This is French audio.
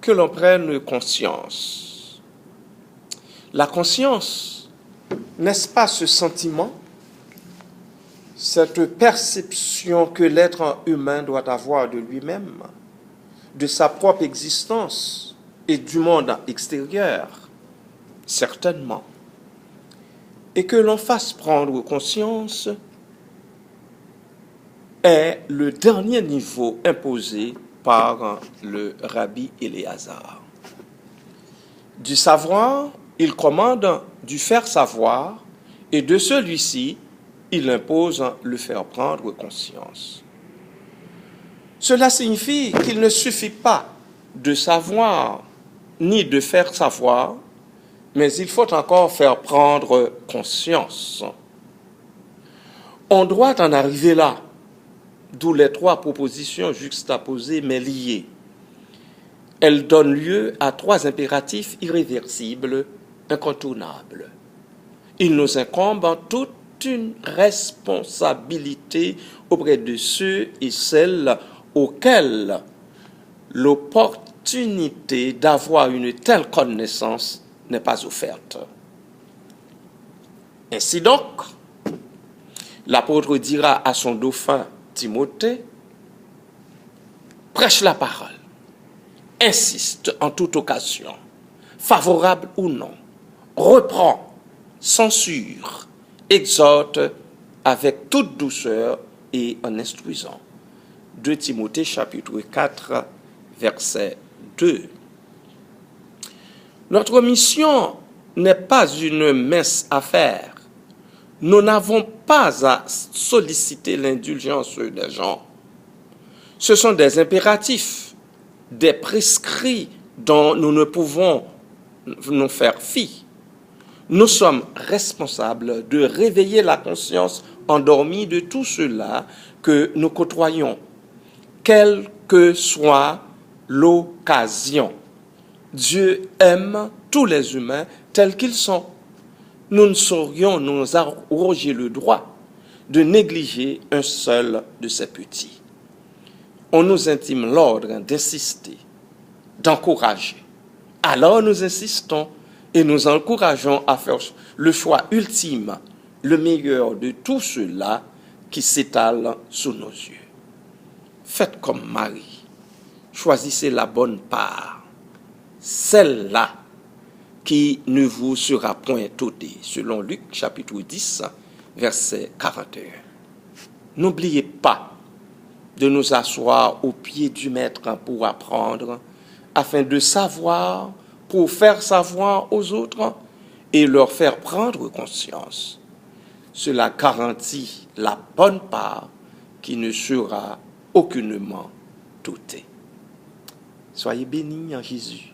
que l'on prenne conscience. La conscience, n'est-ce pas ce sentiment, cette perception que l'être humain doit avoir de lui-même, de sa propre existence et du monde extérieur? Certainement. Et que l'on fasse prendre conscience est le dernier niveau imposé par le rabbi Éléazar. Du savoir, il commande du faire savoir, et de celui-ci, il impose le faire prendre conscience. Cela signifie qu'il ne suffit pas de savoir ni de faire savoir, mais il faut encore faire prendre conscience. On doit en arriver là, d'où les trois propositions juxtaposées mais liées. Elles donnent lieu à trois impératifs irréversibles, incontournables. Il nous incombe toute une responsabilité auprès de ceux et celles auxquels l'opportunité d'avoir une telle connaissance n'est pas offerte. Ainsi donc, l'apôtre dira à son dauphin Timothée, prêche la parole, insiste en toute occasion, favorable ou non, reprend, censure, exhorte avec toute douceur et en instruisant. 2 Timothée chapitre 4, verset 2. Notre mission n'est pas une mince affaire. Nous n'avons pas à solliciter l'indulgence des gens. Ce sont des impératifs, des prescrits dont nous ne pouvons nous faire fi. Nous sommes responsables de réveiller la conscience endormie de tout cela que nous côtoyons, quelle que soit l'occasion. Dieu aime tous les humains tels qu'ils sont. Nous ne saurions nous arroger le droit de négliger un seul de ces petits. On nous intime l'ordre d'insister, d'encourager. Alors nous insistons et nous encourageons à faire le choix ultime, le meilleur de tout cela qui s'étale sous nos yeux. Faites comme Marie, choisissez la bonne part, celle-là qui ne vous sera point ôtée, selon Luc chapitre 10, verset 41. N'oubliez pas de nous asseoir au pied du Maître pour apprendre, afin de savoir, pour faire savoir aux autres et leur faire prendre conscience. Cela garantit la bonne part qui ne sera aucunement ôtée. Soyez bénis en Jésus.